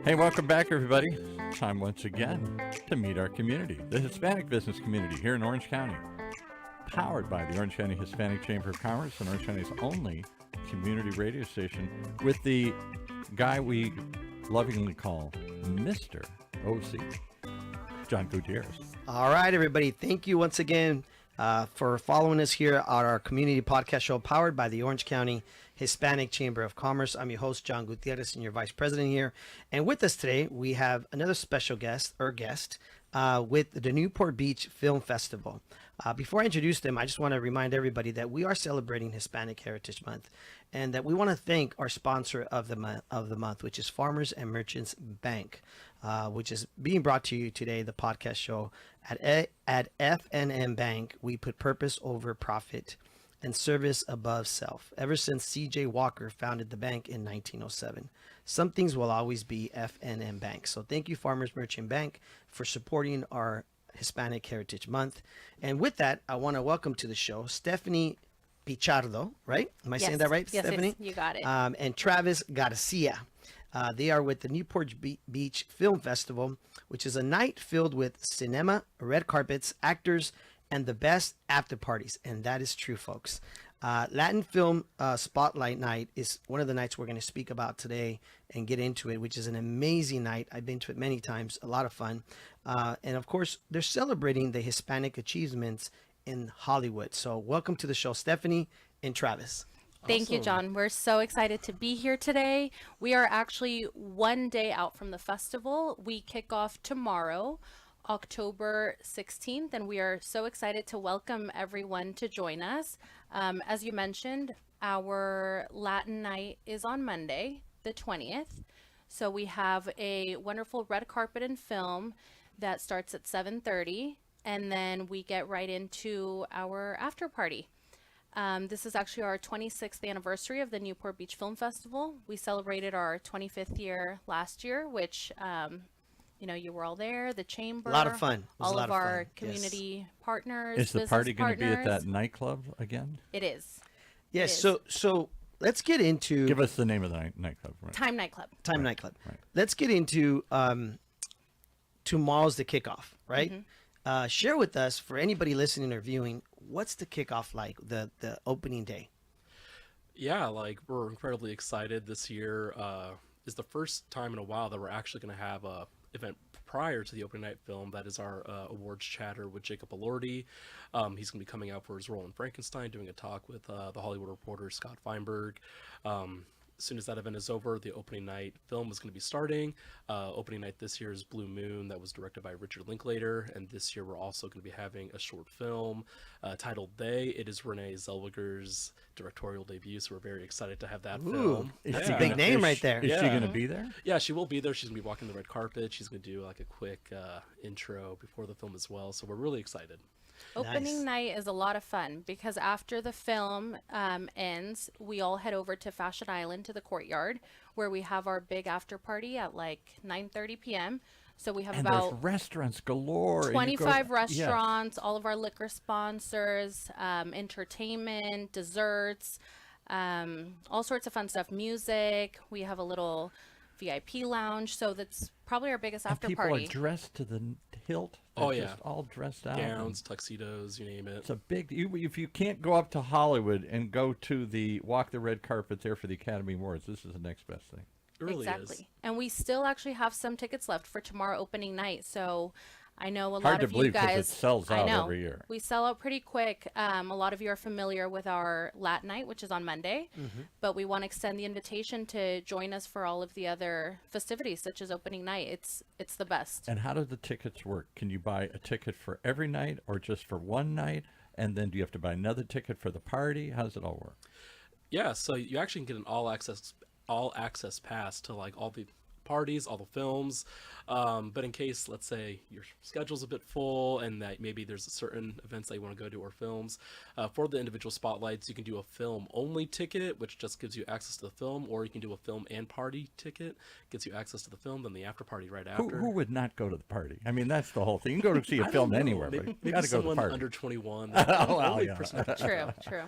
Hey, welcome back, everybody. Time once again to meet our community, the Hispanic business community here in Orange County. Powered by the Orange County Hispanic Chamber of Commerce and Orange County's only community radio station with the guy we lovingly call Mr. OC, John Gutierrez. All right, everybody. Thank you once again for following us here on our community podcast show powered by the Orange County Hispanic Chamber of Commerce. I'm your host, John Gutierrez, and your vice president here. And with us today, we have another special guest with the Newport Beach Film Festival. Before I introduce them, I just want to remind everybody that we are celebrating Hispanic Heritage Month and that we want to thank our sponsor of the month, which is Farmers and Merchants Bank, which is being brought to you today, the podcast show. At FNM Bank, we put purpose over profit and service above self. Ever since C.J. Walker founded the bank in 1907, some things will always be FNM Bank. So thank you, Farmers Merchant Bank, for supporting our Hispanic Heritage Month. And with that, I want to welcome to the show Stephanie Pichardo, right? Am I saying that right, yes, Stephanie? Yes, you got it. And Travis Garcia. They are with the Newport Beach Film Festival, which is a night filled with cinema, red carpets, actors, and the best after parties. And that is true, folks. Latin Film Spotlight Night is one of the nights we're going to speak about today and get into it, which is an amazing night. I've been to it many times, a lot of fun. And of course, they're celebrating the Hispanic achievements in Hollywood. So welcome to the show, Stephanie and Travis. Thank you, John. We're so excited to be here today. We are actually one day out from the festival. We kick off tomorrow, October 16th, and we are so excited to welcome everyone to join us. As you mentioned, our Latin night is on Monday, the 20th. So we have a wonderful red carpet and film that starts at 7:30, and then we get right into our after party. This is actually our 26th anniversary of the Newport Beach Film Festival. We celebrated our 25th year last year, which, you were all there, the chamber. A lot of fun. All of our community partners. Is the party going to be at that nightclub again? It is. Yes. So let's get into. Give us the name of the nightclub. Right? Time Nightclub. Time Nightclub. Right. Let's get into tomorrow's the kickoff, right? Mm-hmm. Share with us, for anybody listening or viewing, what's the kickoff like, the opening day? Yeah, we're incredibly excited. This year is the first time in a while that we're actually going to have a event prior to the opening night film. That is our awards chatter with Jacob Elordi. He's going to be coming out for his role in Frankenstein, doing a talk with the Hollywood Reporter Scott Feinberg. As soon as that event is over, the opening night film is going to be starting. Opening night this year is Blue Moon, that was directed by Richard Linklater. And this year we're also going to be having a short film titled They. It is Renee Zellweger's directorial debut, so we're very excited to have that film. That's a big name right there. Is she going to be there? Yeah, she will be there. she's going to be walking the red carpet. She's going to do a quick intro before the film as well. So we're really excited. Opening night is a lot of fun because after the film ends, we all head over to Fashion Island to the courtyard where we have our big after party at 9:30 p.m. So we have about there's restaurants galore. 25 restaurants, all of our liquor sponsors, entertainment, desserts, all sorts of fun stuff, music. We have a little VIP lounge, so that's probably our biggest after people party. People are dressed to the hilt. They're just all dressed out. Gowns, tuxedos, you name it. It's a big. If you can't go up to Hollywood and go to walk the red carpet there for the Academy Awards, this is the next best thing. It really exactly. is. And we still actually have some tickets left for tomorrow opening night. So I know a Hard lot to of believe you guys. It sells out I know every year. We sell out pretty quick. A lot of you are familiar with our Lat Night, which is on Monday, but we want to extend the invitation to join us for all of the other festivities, such as opening night. It's the best. And how do the tickets work? Can you buy a ticket for every night or just for one night? And then do you have to buy another ticket for the party? How does it all work? Yeah, so you actually can get an all access pass to all the parties, all the films, but in case, let's say, your schedule's a bit full and that maybe there's certain events that you want to go to or films, for the individual spotlights, you can do a film only ticket, which just gives you access to the film, or you can do a film and party ticket, gets you access to the film, then the after party right after. Who would not go to the party? I mean, that's the whole thing. You can go to see a film anywhere, but you got to go to the party. Under 21. True.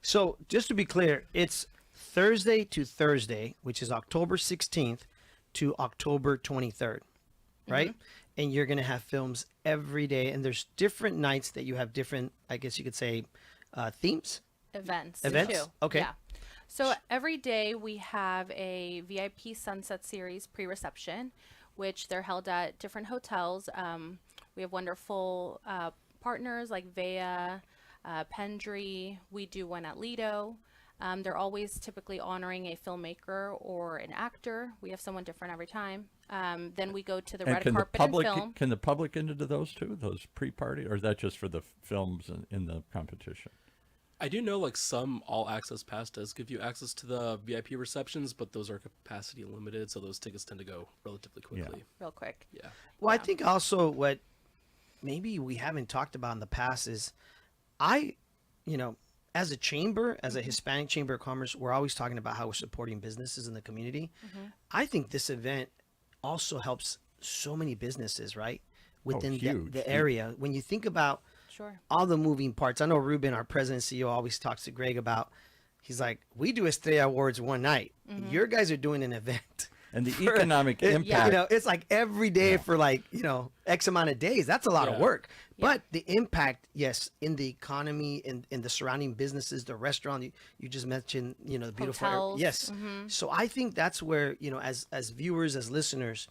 So just to be clear, it's Thursday to Thursday, which is October 16th, to October 23rd, right? And you're going to have films every day. And there's different nights that you have different, I guess you could say, themes. Events. Events? Too. Okay. Yeah. So every day we have a VIP Sunset Series pre-reception, which they're held at different hotels. We have wonderful partners like Vea, Pendry. We do one at Lido. They're always typically honoring a filmmaker or an actor. We have someone different every time. Then we go to the red carpet and film. Can the public get into those too, those pre-party, or is that just for the films in the competition? I do know like some all access pass does give you access to the VIP receptions, but those are capacity limited, so those tickets tend to go relatively quickly. Real quick. Yeah. Well, I think also what maybe we haven't talked about in the past is as a chamber, as a Hispanic Chamber of Commerce, we're always talking about how we're supporting businesses in the community. I think this event also helps so many businesses, right? Within the area. When you think about Sure. all the moving parts, I know Ruben, our president and CEO, always talks to Greg about, he's like, we do Estrella Awards one night. Your guys are doing an event. And the economic impact. It's like every day for X amount of days. That's a lot of work. But the impact, yes, in the economy, in the surrounding businesses, the restaurant, you just mentioned, the beautiful. Hotels. Yes. So I think that's where, as viewers, as listeners,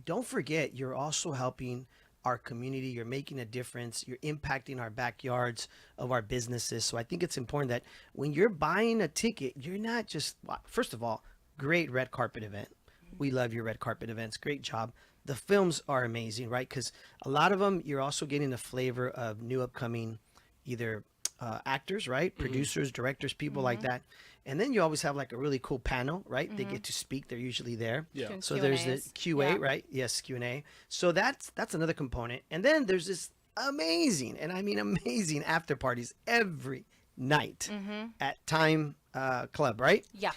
don't forget, you're also helping our community. You're making a difference. You're impacting our backyards of our businesses. So I think it's important that when you're buying a ticket, you're not just, first of all, great red carpet event. We love your red carpet events. Great job. The films are amazing, right? Because a lot of them, you're also getting a flavor of new upcoming either actors, right? Producers, directors, people like that. And then you always have like a really cool panel, right? They get to speak. They're usually there. Yeah. Doing So there's the Q&As. QA, Yeah. right? Yes, Q&A. So that's another component. And then there's this amazing, and I mean amazing, after parties every night at Time Club, right? Yeah.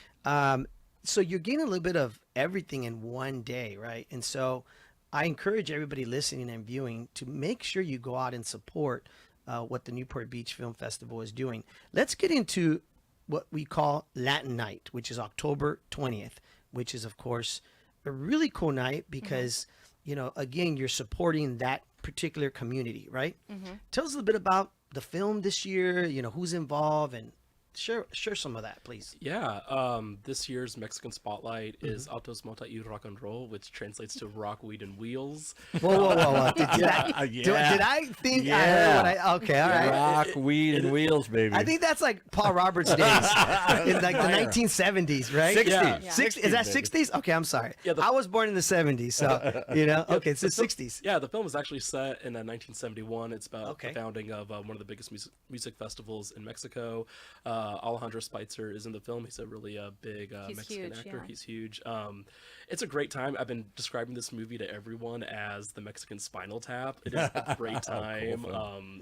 So you're getting a little bit of everything in one day, right? And so I encourage everybody listening and viewing to make sure you go out and support what the Newport Beach Film Festival is doing. Let's get into what we call Latin Night, which is October 20th, which is, of course, a really cool night because, again, you're supporting that particular community, right? Tell us a little bit about the film this year, who's involved, and share some of that, please. Yeah, this year's Mexican Spotlight is Autos, Mota y Rock and Roll, which translates to Rock, Weed, and Wheels. Whoa. Did I think I heard what I... Okay, all right. Rock, weed, and wheels, baby. I think that's like Paul Roberts days in like the 1970s, right? 60s. Yeah. Is that baby. 60s? Okay, I'm sorry. Yeah, I was born in the 70s, so, okay, it's the 60s. Yeah, the film is actually set in 1971. It's about Okay. the founding of one of the biggest music festivals in Mexico. Alejandro Spitzer is in the film. He's a really big He's Mexican huge, actor. yeah. He's huge. It's a great time. I've been describing this movie to everyone as the Mexican Spinal Tap. It is a great time.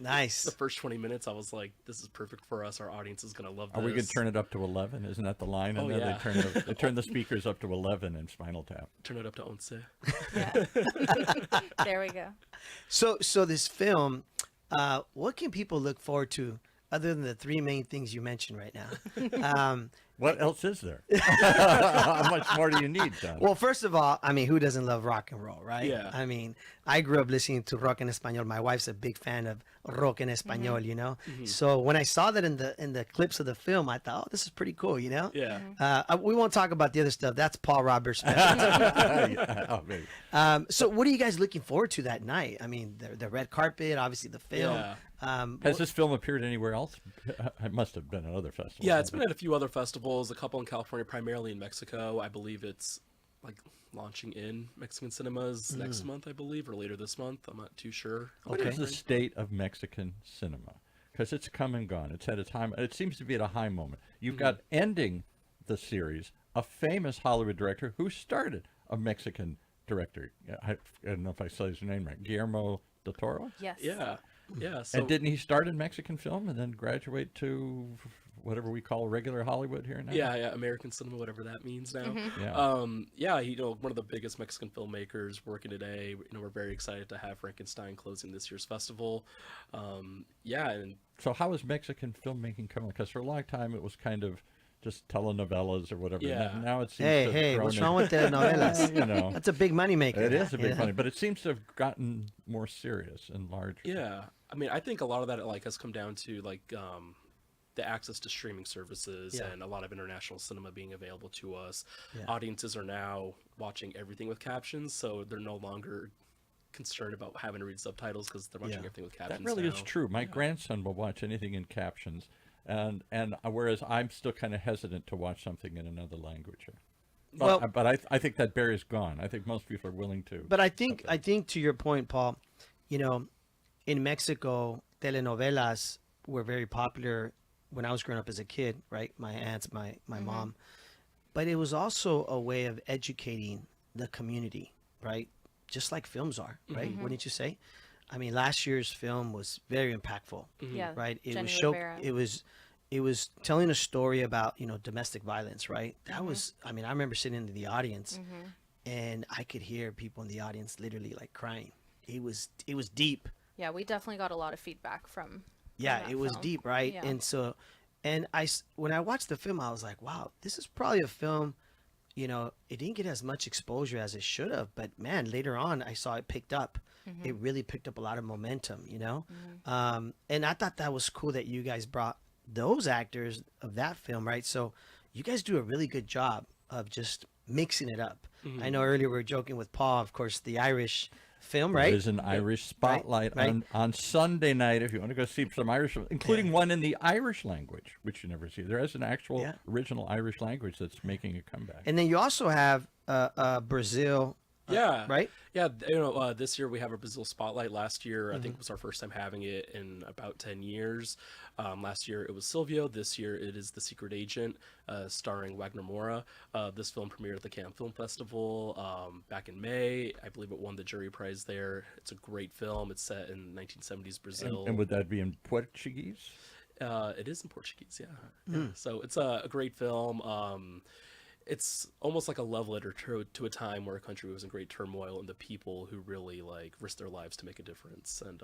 Nice. The first 20 minutes, I was like, this is perfect for us. Our audience is going to love this. Are we going to turn it up to 11? Isn't that the line? Oh, in there? yeah. They turn the speakers up to 11 in Spinal Tap. Turn it up to once. Yeah. There we go. So this film, what can people look forward to other than the three main things you mentioned right now? What else is there? How much more do you need, John? Well, first of all, I mean, who doesn't love rock and roll, right? Yeah. I mean, I grew up listening to rock en español. My wife's a big fan of rock en español, So when I saw that in the clips of the film, I thought, oh, this is pretty cool, Yeah. We won't talk about the other stuff. That's Paul Roberts. Oh, baby. So what are you guys looking forward to that night? I mean, the red carpet, obviously the film. Yeah. Has this film appeared anywhere else? It must have been at other festivals. Yeah, it's been at a few other festivals, a couple in California, primarily in Mexico. I believe it's like launching in Mexican cinemas next month, I believe, or later this month. I'm not too sure. What is the state of Mexican cinema? Because it's come and gone. It's at a time. It seems to be at a high moment. You've got ending the series a famous Hollywood director who started a Mexican director. I don't know if I said his name right. Guillermo del Toro. Yes. Yeah. Yeah. So And didn't he start in Mexican film and then graduate to whatever we call regular Hollywood here now? yeah, American cinema, whatever that means now. Yeah. One of the biggest Mexican filmmakers working today. We're very excited to have Frankenstein closing this year's festival. And So how is Mexican filmmaking coming? Because for a long time it was kind of just telenovelas or whatever. Yeah. And now it seems to Hey, have hey, grown what's in- wrong with telenovelas? You know, That's a big money maker. it is a big Yeah. money, but it seems to have gotten more serious and larger. Yeah, I mean, I think a lot of that like has come down to like the access to streaming services Yeah. and a lot of international cinema being available to us. Yeah. Audiences are now watching everything with captions, so they're no longer concerned about having to read subtitles because they're watching Yeah. everything with captions. That really is now. true. My grandson will watch anything in captions, and whereas I'm still kind of hesitant to watch something in another language. Well- But I think that barrier's gone. I think most people are willing to. But I think to your point, Paul, you know, in Mexico, telenovelas were very popular when I was growing up as a kid, right? My aunts, my mom. But it was also a way of educating the community, right? Just like films are, right? Wouldn't you say? I mean, last year's film was very impactful, Yeah. right? It Jenny was Rivera. it was telling a story about, you know, domestic violence, right? That was, I mean, I remember sitting in the audience and I could hear people in the audience literally like crying. It was deep. Yeah, we definitely got a lot of feedback from. Yeah, that it was film. deep, right? Yeah. And so, when I watched the film, I was like, wow, this is probably a film, you know, it didn't get as much exposure as it should have, but man, later on I saw it picked up. It really picked up a lot of momentum, you know? And I thought that was cool that you guys brought those actors of that film, right? So you guys do a really good job of just mixing it up. I know earlier we were joking with Paul, of course, the Irish film, right? There's an Irish spotlight right. on Sunday night if you want to go see some Irish, including one in the Irish language, which you never see. There is an actual Yeah. original Irish language that's making a comeback. And then you also have Brazil, Yeah. right? Yeah, you know, this year we have a Brazil Spotlight. Last year, I think it was our first time having it in about 10 years. Last year it was Silvio. This year it is The Secret Agent, starring Wagner Moura. This film premiered at the Cannes Film Festival back in May. I believe it won the jury prize there. It's a great film. It's set in 1970s Brazil. And would that be in Portuguese? It is in Portuguese, yeah. So it's a great film. It's almost like a love letter to a time where a country was in great turmoil and the people who really like risked their lives to make a difference. And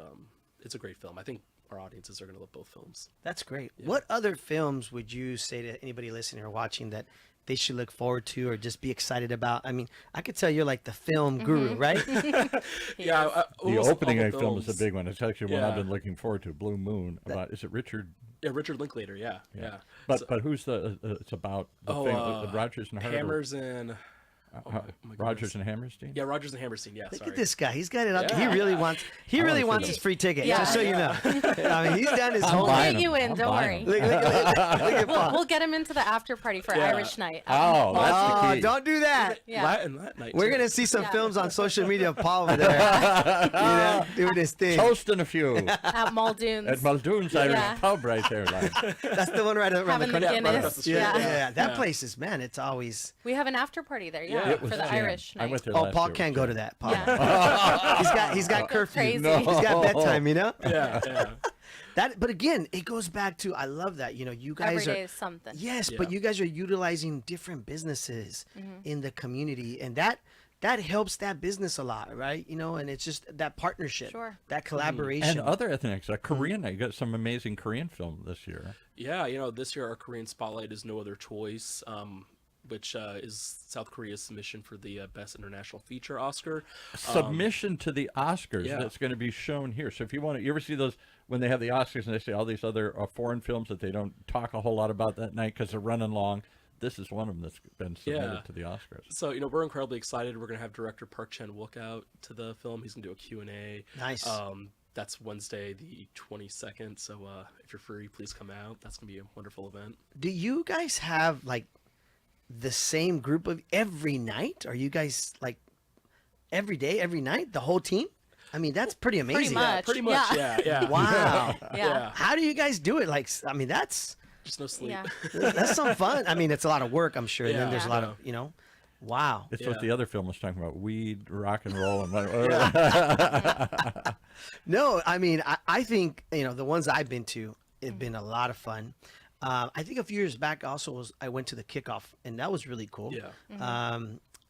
it's a great film. I think our audiences are going to love both films. That's great. What other films would you say to anybody listening or watching that they should look forward to or just be excited about? I mean, I could tell you're like the film guru, right? Yeah, The almost opening all of the film is a films- big one. It's actually one I've Yeah. been looking forward to. Blue Moon. About is it Richard? Yeah, Richard Linklater. Yeah. But So- but who's the? It's about the thing, the Rogers and Hart, or- Hammers and my Rogers goodness. and Hammerstein. Yeah, Rogers and Hammerstein. Yeah, Look sorry. at this guy. He's got it up. He Yeah. really wants. He really wanna wants see his free ticket. Yeah. Just so you know. I mean, he's done his I'm homework. buying Get you them. in, I'm don't buying worry. them. Look at Paul. We'll get him into the after party for Yeah. Irish night. Oh, that's the Oh, key. don't do that. Yeah. Latin that night. We're too. gonna see some Yeah. films on social media of Paul over there, doing his thing. Toasting a few At Muldoon's. at Muldoon's Irish Yeah. pub right there. Like. That's the one right around Having the the corner. Guinness. Yeah, Yeah. that Yeah. place is, man. It's always. We have an after party there, Yeah, yeah, it for was the jam. Irish I night. went there Oh, last Paul year. can't It go was to jam. that. Paul. Yeah. He's got curfew. Crazy. No. He's got bedtime. You know. Yeah. That, but again, it goes back to I love that. You know, you guys Every are day is something. yes, Yeah. but you guys are utilizing different businesses in the community, and that helps that business a lot, right? You know, and it's just that partnership, Sure. that collaboration. And other ethnics, Korean. You got some amazing Korean film this year. Yeah, you know, this year our Korean Spotlight is No Other Choice, which is South Korea's submission for the Best International Feature Oscar. Submission to the Oscars yeah. that's going to be shown here. So if you want to, you ever see those when they have the Oscars and they say all these other foreign films that they don't talk a whole lot about that night because they're running long. This is one of them that's been submitted Yeah. to the Oscars. So, you know, we're incredibly excited. We're going to have director Park Chan-wook out to the film. He's going to do a Q&A. Nice. That's Wednesday, the 22nd. So if you're free, please come out. That's going to be a wonderful event. Do you guys have like the same group of every night? Are you guys like every day, every night, the whole team? I mean, that's pretty amazing. much. Pretty much, Yeah. yeah. Wow. Yeah. How do you guys do it? Like, I mean, that's Just no sleep. Yeah. that's some fun. I mean, it's a lot of work, I'm sure. And then Yeah. there's a lot Yeah. of, you know, wow. It's what Yeah. the other film was talking about: weed, rock and roll, and No, I mean, I think, you know, the ones I've been to, it's been a lot of fun. I think a few years back also I went to the kickoff, and that was really cool. Yeah.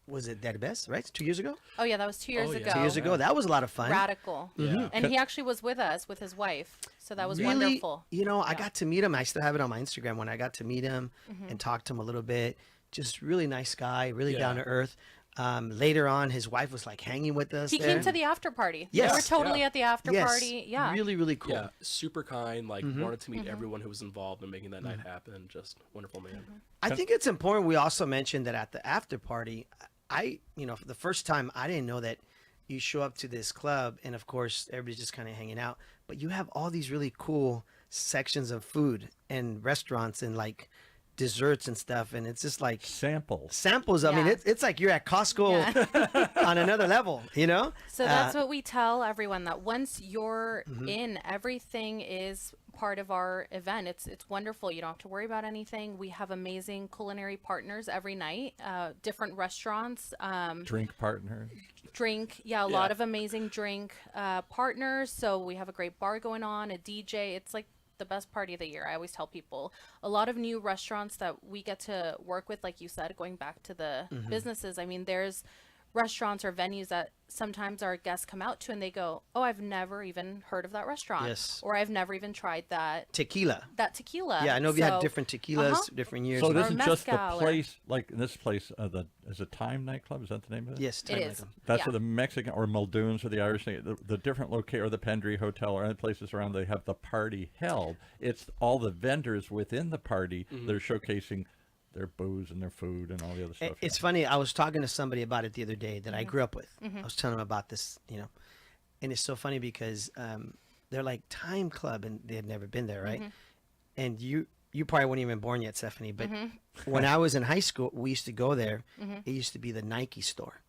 was it Derbez, right? 2 years ago? Oh yeah, that was 2 years yeah. ago. 2 years ago. That was a lot of fun. Radical. Yeah. And he actually was with us with his wife, so that was Really, wonderful. you know, I got to meet him. I still have it on my Instagram when I got to meet him and talk to him a little bit. Just really nice guy, really Yeah. down to earth. Later on, his wife was like hanging with us. He there. came to the after party. Yes. We were totally Yeah. at the after Yes. party. Yeah. Really, really cool. Yeah, super kind. Like wanted to meet everyone who was involved in making that night happen. Just wonderful man. I think it's important. We also mentioned that at the after party, for the first time, I didn't know that you show up to this club and of course everybody's just kind of hanging out, but you have all these really cool sections of food and restaurants and like desserts and stuff, and it's just like samples. I mean, Yeah. it's like you're at Costco on another level, you know. So that's what we tell everyone, that once you're in, everything is part of our event. It's wonderful. You don't have to worry about anything. We have amazing culinary partners every night, different restaurants, Drink partner. a lot of amazing drink partners. So we have a great bar going on, a DJ. It's like the best party of the year. I always tell people, a lot of new restaurants that we get to work with, like you said, going back to the businesses. I mean, there's restaurants or venues that sometimes our guests come out to and they go, oh, I've never even heard of that restaurant. Yes. Or I've never even tried that Tequila. tequila. Yeah, I know you had So- different tequilas, different years. So it Or isn't just the mezcal or- place, like in this place, is it Time nightclub? Is that the name of it? Yes, It is. That's Yeah. where the Mexican or Muldoon's or the Irish thing, the different or the Pendry Hotel or other places around, they have the party held. It's all the vendors within the party that are showcasing their booze and their food and all the other stuff. It's funny. I was talking to somebody about it the other day that I grew up with. I was telling them about this, and it's so funny because they're like Time Club, and they had never been there, right? And you probably weren't even born yet, Stephanie. But when I was in high school, we used to go there. It used to be the Nike store.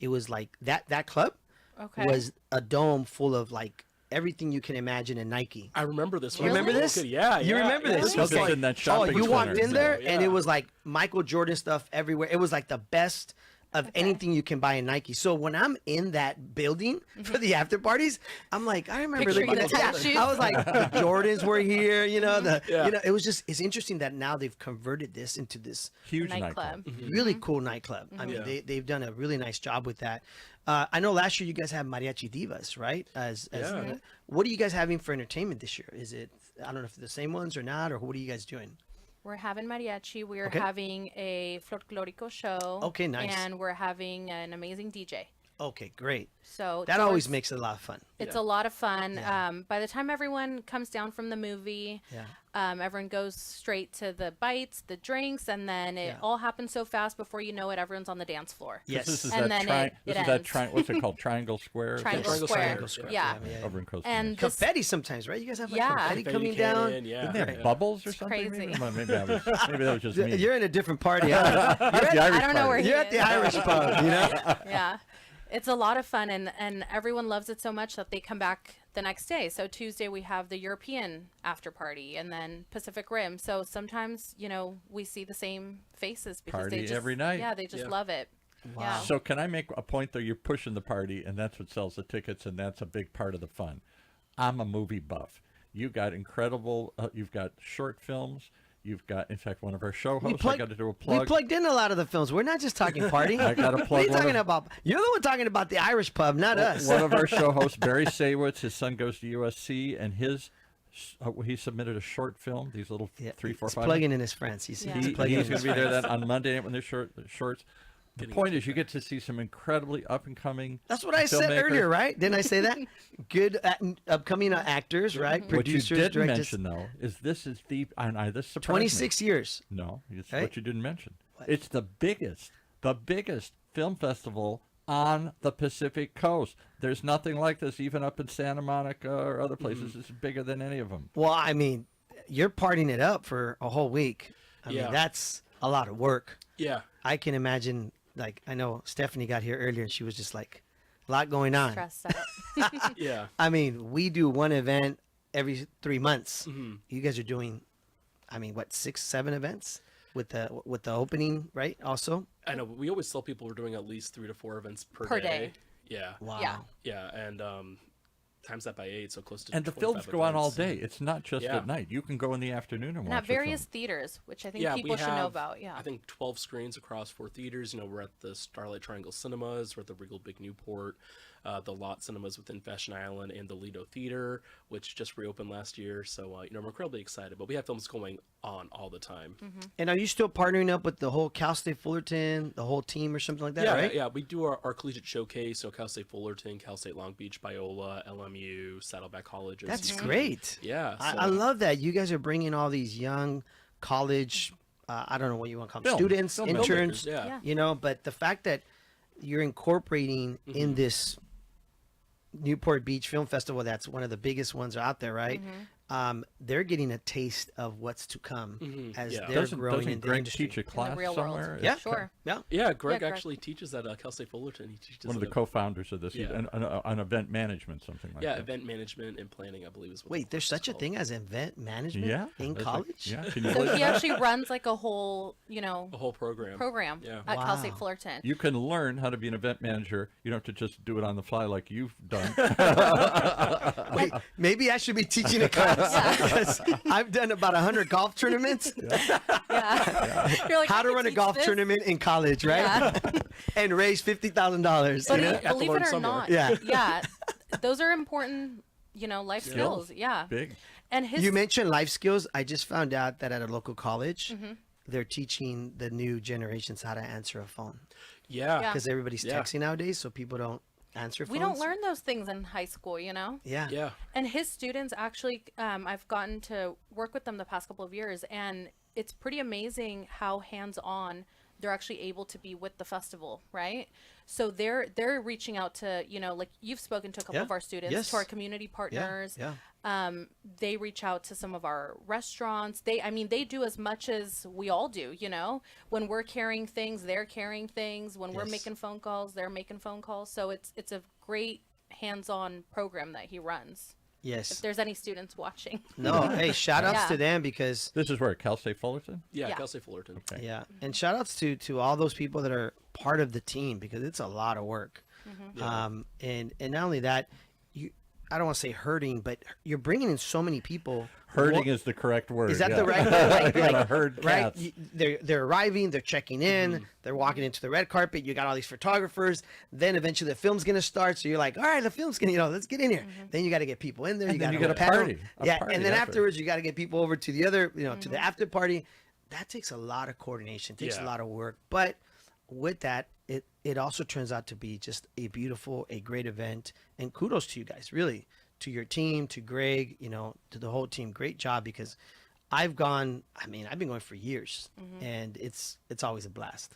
It was like that club Okay. was a dome full of like everything you can imagine in Nike. I remember this. You when I was remember a this? kid. Yeah, You yeah, remember yeah. this? Because Okay. it's in that Oh, shopping you walked center. in there Yeah. and it was like Michael Jordan stuff everywhere. It was like the best of anything you can buy in Nike. So when I'm in that building for the after parties, I'm like, I remember Picturing looking the at statues. I was like, the Jordans were here, Yeah. it was just, it's interesting that now they've converted this into this Huge Nightclub. nightclub. really cool nightclub. I mean, Yeah. they've done a really nice job with that. I know last year you guys had Mariachi Divas, right? Yeah. What are you guys having for entertainment this year? Is it, I don't know if they're the same ones or not, or what are you guys doing? We're having mariachi. We're Okay. having a folklorico show. Okay, nice. And we're having an amazing DJ. Okay, great. So That always towards- makes it a lot of fun. It's a lot of fun. By the time everyone comes down from the movie, Yeah. everyone goes straight to the bites, the drinks, and then it all happens so fast. Before you know it, everyone's on the dance floor. Yes. This is And that then this it is that ends. what's it called? Triangle Square? Triangle Triangle Square. Triangle Square. Yeah. Yeah. Over in Costa And Rica. this, Confetti sometimes, right? You guys have like Yeah. confetti Confetti coming cannon, down. Yeah. Didn't they have Yeah. bubbles or It's something? crazy. Maybe? Well, maybe that was just me. You're in a different party. Huh? That's the I Irish don't know where party. he You're at the is. Irish pub, yeah. It's a lot of fun, and everyone loves it so much that they come back the next day. So Tuesday we have the European after party, and then Pacific Rim. So sometimes, we see the same faces because Party they just every night. Yeah, they just Yeah. love it. Yeah. So can I make a point though? You're pushing the party, and that's what sells the tickets, and that's a big part of the fun. I'm a movie buff. You got incredible. You've got short films. You've got, in fact, one of our show hosts. I got to do a We plug. plugged in a lot of the films. We're not just talking party. I got to What are plug you one talking of, about? You're the one talking about the Irish pub, not us. one of our show hosts, Barry Saywitz. His son goes to USC, and he submitted a short film. These little Yeah, 3, 4, he's 5. plugging in his friends. He's Yeah. He's plugging in going his to be there friends. then on Monday night when they're shorts. The Getting point into is, you get to see some incredibly up and coming. That's what I said earlier, right? Didn't I say that? Good upcoming actors, right? What you Producers, didn't directors. mention though is this surprised me. 26 years. No, it's Right? what you didn't mention. It's the biggest film festival on the Pacific Coast. There's nothing like this, even up in Santa Monica or other places. It's bigger than any of them. Well, I mean, you're partying it up for a whole week. I mean, Yeah. that's a lot of work. Yeah. I can imagine, like, I know Stephanie got here earlier and she was just like, a lot going on. Stressed out. Yeah. I mean, we do one event every 3 months. Mm-hmm. You guys are doing, I mean, what, 6, 7 events with the opening, right? Also, I know. We always tell people we're doing at least 3 to 4 events per Per day. Yeah. wow. Yeah. Yeah. And times that by 8, so close to. And the 25 films go on all events. day. It's not just Yeah. at night. You can go in the afternoon and And watch at a various film. theaters, which I think Yeah, people we should know have, about. Yeah. I think 12 screens across 4 theaters. We're at the Starlight Triangle Cinemas, we're at the Regal Big Newport, the Lot Cinemas within Fashion Island, and the Lido Theater, which just reopened last year. So, we're incredibly excited. But we have films going on all the time. And are you still partnering up with the whole Cal State Fullerton, the whole team or something like that, Yeah, right? yeah. We do our collegiate showcase. So Cal State Fullerton, Cal State Long Beach, Biola, LMU, Saddleback Colleges. That's great. Yeah. I love that. You guys are bringing all these young college, I don't know what you want to call them, Film. students, Film interns, makers, yeah. you know, but the fact that you're incorporating in this Newport Beach Film Festival, that's one of the biggest ones out there, right? They're getting a taste of what's to come as Yeah. they're growing Doesn't in the Greg industry. teach a class real world. somewhere? Yeah. Sure. Yeah. Yeah, Greg Greg. actually teaches at Cal State Fullerton. He teaches One of the at- co-founders of this, Yeah. an event management, something like yeah, that. event management and planning, I believe is what. Wait, there's such a thing as event management Yeah, in that's like- college? yeah, can you So believe he that? actually runs like a whole, A whole program. Yeah. at Cal State Wow. Fullerton. You can learn how to be an event manager. You don't have to just do it on the fly like you've done. Wait, maybe I should be teaching a class because I've done about 100 golf tournaments. Yeah. You're like, How I to could run a teach golf this. tournament in college, right? Yeah. And raise $50,000. But you know? have to believe learn it or somewhere. not, Yeah. yeah, those are important, life skills. Yeah. Big. And his You mentioned life skills. I just found out that at a local college, Mm-hmm. they're teaching the new generations how to answer a phone Yeah. Yeah. because everybody's Yeah. texting nowadays, so people don't answer phones. we don't learn those things in high school, Yeah. Yeah. And his students actually, I've gotten to work with them the past couple of years, and it's pretty amazing how hands-on they're actually able to be with the festival, right? So they're reaching out to, like you've spoken to a couple Yeah. of our students, Yes. to our community partners. Yeah. They reach out to some of our restaurants. They do as much as we all do, when we're carrying things, they're carrying things. When we're Yes. making phone calls, they're making phone calls. So it's a great hands-on program that he runs. If Yes. there's any students watching. No, hey, shout outs Yeah. to them because This is where Cal State Fullerton. Yeah. Yeah. Cal State Fullerton. Okay. yeah, and shout outs to all those people that are part of the team because it's a lot of work. Yeah. And not only that, I don't want to say hurting, but you're bringing in so many people. Herding Well, is the correct word. Is that yeah. the right word? You gotta herd right? cats. They're arriving, they're checking in, they're walking into the red carpet. You got all these photographers. Then eventually the film's gonna start. So you're like, all right, the film's gonna, let's get in here. Then you got to get people in there. And You then got you to get a panel. party, a Yeah, party and then after. afterwards you got to get people over to the other, to the after party. That takes a lot of coordination. Takes a Yeah. lot of work. But with that, it also turns out to be just a beautiful, a great event. And kudos to you guys, really, to your team, to Greg, to the whole team. Great job because I've been going for years and it's always a blast.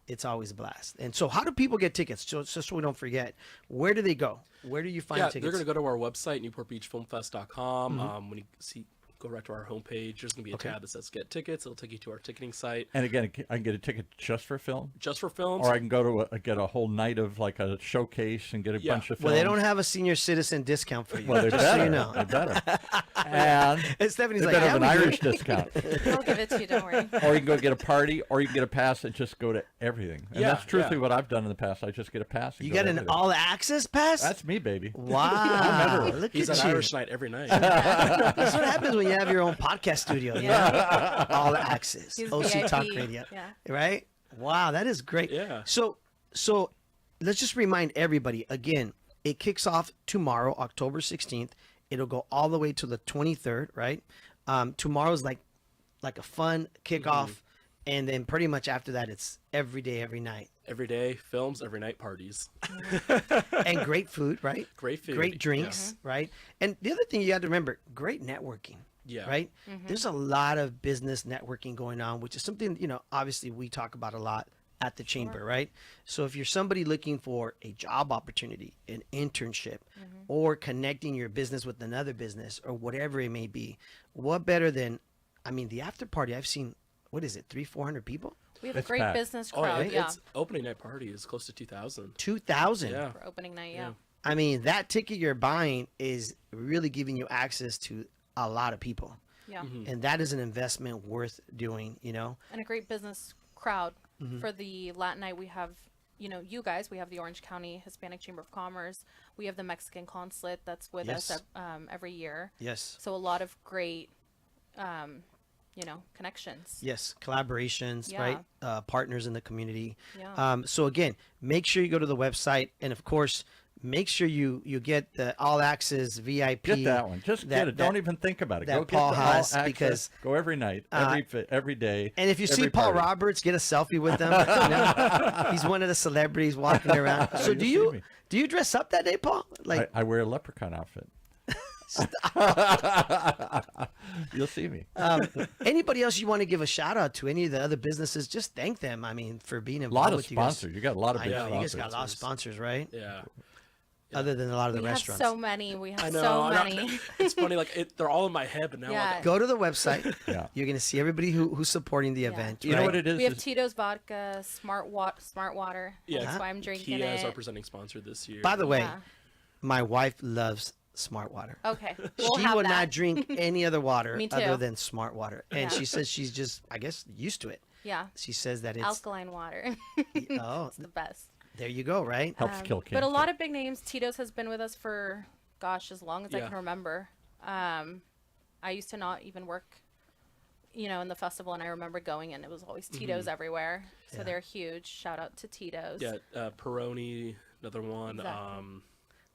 It's always a blast. And so how do people get tickets? Just so we don't forget, where do they go? Where do you find Yeah, tickets? they're going to go to our website, newportbeachfilmfest.com. When you go right to our homepage, there's going to be a tab that says Get Tickets. It'll take you to our ticketing site. And again, I can get a ticket just for film, Just for films. or I can go to get a whole night of like a showcase and get a Yeah. bunch of Well, films. they don't have a senior citizen discount for you. Well, they just so better. you know. They better. And And Stephanie's they like, better yeah, have we an do. Irish discount. I'll give it to you, don't worry. Or you can go get a party, or you can get a pass and just go to everything. And Yeah, that's truthfully yeah. what I've done in the past. I just get a pass. And You go got to an everything. all access pass? That's me, baby. Wow. Look He's at at you. Irish night every night. That's what happens when you have your own podcast studio. Yeah. All access. He's OC VIP. Talk Radio. Yeah. Right? Wow, that is great. Yeah. So let's just remind everybody again, it kicks off tomorrow, October 16th. It'll go all the way to the 23rd, right? Tomorrow's like a fun kickoff. And then pretty much after that, it's every day, every night. Every day, films, every night, parties. And great food, right? Great food. Great drinks, right? And the other thing you got to remember, great networking. Yeah. Right? There's a lot of business networking going on, which is something, obviously we talk about a lot at the chamber, right? So if you're somebody looking for a job opportunity, an internship, or connecting your business with another business or whatever it may be, what better than, the after party, I've seen, what is it, 300-400 people? We have a It's great packed. business Oh, crowd, yeah, it's opening night party is close to 2,000. 2,000. Yeah. for opening night, yeah. That ticket you're buying is really giving you access to a lot of people. Yeah. And that is an investment worth doing, And a great business crowd. For the Latin night, we have you guys, we have the Orange County Hispanic Chamber of Commerce. We have the Mexican consulate that's with Yes. us every year. Yes. So a lot of great, connections. Yes, collaborations, Yeah. right? Partners in the community. Yeah. So again, make sure you go to the website, and of course, make sure you get the all access VIP. Get that one. Just get it. Don't even think about it. that Go get Paul the has, all access. because, Go every night, every day. And if you see every Paul party. Roberts, get a selfie with him. He's one of the celebrities walking around. So You'll see me. do you dress up that day, Paul? Like, I wear a leprechaun outfit. You'll see me. anybody else you want to give a shout out to? Any of the other businesses? Just thank them. I mean, for being A involved lot of with you guys. sponsors. You got a lot of I big know you guys sponsors. got a lot of sponsors, right? Yeah. Other than a lot of the We restaurants. have so many. We have I know. so I know. many. It's funny, like they're all in my head, but now Yeah. like, Go to the website. Yeah. You're gonna see everybody who's supporting the Yeah. event. You know right? what it is? We have is- Tito's Vodka, Smart Water. Yeah. That's why I'm drinking Kia is it. our presenting sponsor this year. By the way, Yeah. my wife loves Smart Water. Okay. We'll She have will that. not drink any other water Me other too. than Smart Water, and Yeah. she says she's just, I guess, used to it. Yeah. She says that it's Alkaline water. oh, It's the best. there you go, right? helps kill cancer. But a lot of big names. Tito's has been with us for, gosh, as long as I Yeah. can remember. I used to not even work, in the festival, and I remember going, and it was always Tito's everywhere. So Yeah. they're huge. Shout out to Tito's. Yeah, Peroni, another one. Exactly.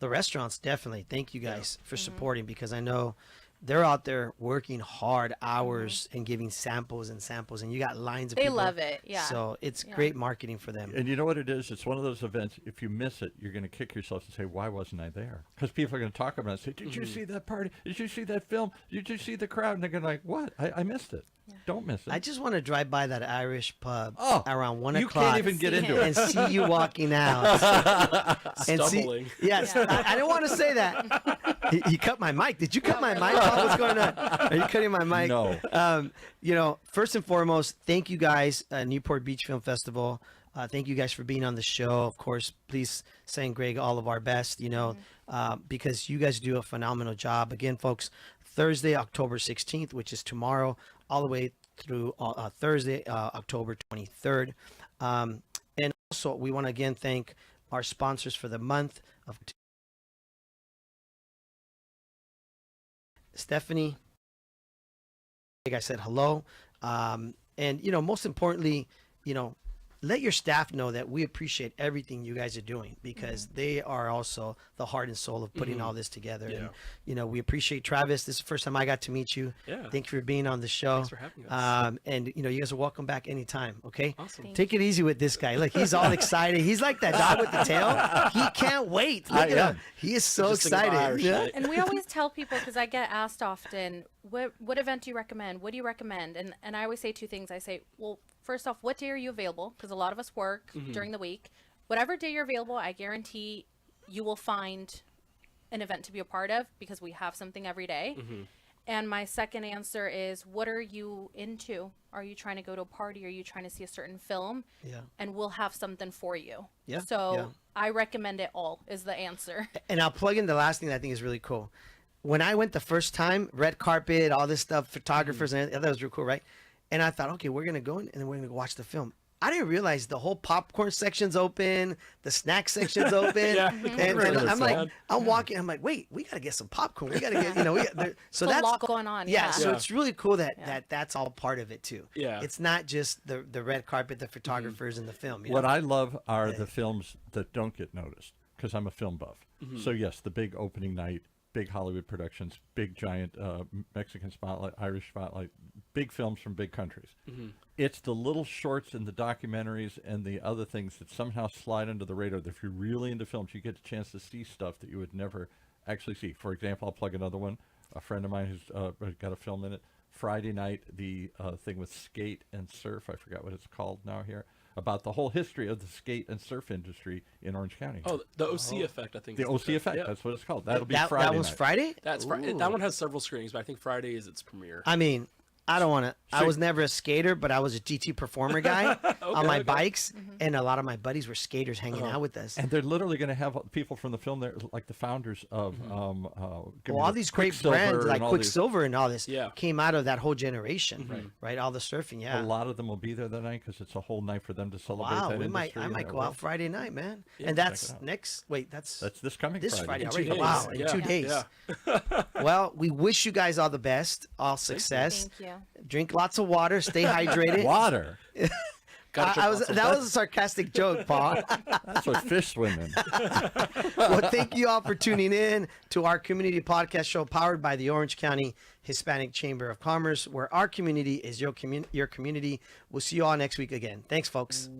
The restaurants, definitely. Thank you guys for Mm-hmm. supporting, because I know they're out there working hard hours and giving samples, and you got lines of Mm-hmm. They people. love it. Yeah. So it's Yeah. great marketing for them. And you know what it is? It's one of those events, if you miss it, you're going to kick yourself and say, why wasn't I there? Because people are going to talk about it and say, did you see that party? Did you see that film? Did you see the crowd? And they're going to like, what? I missed it. Don't miss it. I just want to drive by that Irish pub Oh, around 1 you o'clock can't even get See into him. it. and see you walking out. and see, Stumbling. yes, Yeah. I didn't want to say that. He cut my mic. Did you cut my mic? Paul? What's going on? Are you cutting my mic? No. First and foremost, thank you guys, Newport Beach Film Festival. Thank you guys for being on the show. Of course, please send Greg all of our best, because you guys do a phenomenal job. Again, folks, Thursday, October 16th, which is tomorrow, all the way through Thursday, October 23rd. And also, we want to again thank our sponsors for the month of Stephanie. Like I said, hello. And, most importantly, let your staff know that we appreciate everything you guys are doing, because they are also the heart and soul of putting all this together. Yeah. And, we appreciate Travis. This is the first time I got to meet you. Yeah. Thank you for being on the show. Thanks for having us. And, you guys are welcome back anytime. Okay. Awesome. Take it easy with this guy. Look, he's all excited. He's like that dog with the tail. He can't wait. Look I at him. am. He is so Just thinking about excited. Irish Yeah. shit. And we always tell people, because I get asked often, what event do you recommend? What do you recommend? And I always say two things. I say, well, first off, what day are you available? Because a lot of us work during the week. Whatever day you're available, I guarantee you will find an event to be a part of, because we have something every day. And my second answer is, what are you into? Are you trying to go to a party? Are you trying to see a certain film? Yeah. And we'll have something for you. Yeah, So yeah. I recommend it all is the answer. And I'll plug in the last thing that I think is really cool. When I went the first time, red carpet, all this stuff, photographers, and I thought that was real cool, right? And I thought, okay, we're going to go in and then we're going to go watch the film. I didn't realize the whole popcorn section's open, the snack section's open. Yeah. And I'm like, Fun. I'm walking, I'm like, wait, we got to get some popcorn. We got to get, so It's a that's lot going on. Yeah, Yeah. so Yeah. it's really cool that's all part of it too. Yeah. It's not just the red carpet, the photographers, and the film. What I love are the films that don't get noticed, because I'm a film buff. Mm-hmm. So yes, the big opening night, big Hollywood productions, big giant Mexican spotlight, Irish spotlight, big films from big countries. It's the little shorts and the documentaries and the other things that somehow slide under the radar. That if you're really into films, you get a chance to see stuff that you would never actually see. For example, I'll plug another one. A friend of mine who's got a film in it. Friday night, the thing with skate and surf. I forgot what it's called now here. About the whole history of the skate and surf industry in Orange County. Oh, the OC effect, I think. The is OC effect. Yeah. That's what it's called. That'll be that Friday one's night. Friday? That's Ooh. that one has several screenings, but I think Friday is its premiere. I mean, I don't want to. I was never a skater, but I was a GT performer guy on my bikes, and a lot of my buddies were skaters hanging out with us. And they're literally going to have people from the film there, like the founders of. Well, all these great brands like Quicksilver and all this came out of that whole generation, right? All the surfing, A lot of them will be there that night because it's a whole night for them to celebrate. Wow, that I might industry. go out Friday night, man. And that's next. Wait, that's this coming this Friday. Friday already. 2 days. Wow, in 2 days. Yeah. Well, we wish you guys all the best, all success. Thank you. Drink lots of water, stay hydrated. Water. That was a sarcastic joke, Paul. That's what fish swim in. Well, thank you all for tuning in to our community podcast show powered by the Orange County Hispanic Chamber of Commerce, where our community is your community. We'll see you all next week again. Thanks, folks.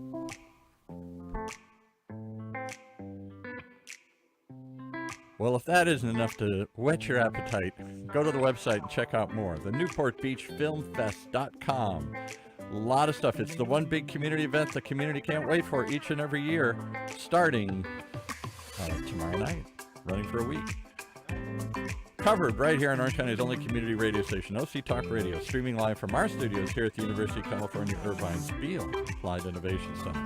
Well, if that isn't enough to whet your appetite, go to the website and check out more. The Newport Beach Film Fest.com. A lot of stuff. It's the one big community event the community can't wait for each and every year, starting tomorrow night, running for a week. Covered right here on Orange County's only community radio station, OC Talk Radio, streaming live from our studios here at the University of California, Irvine's Beale Applied Innovation Center.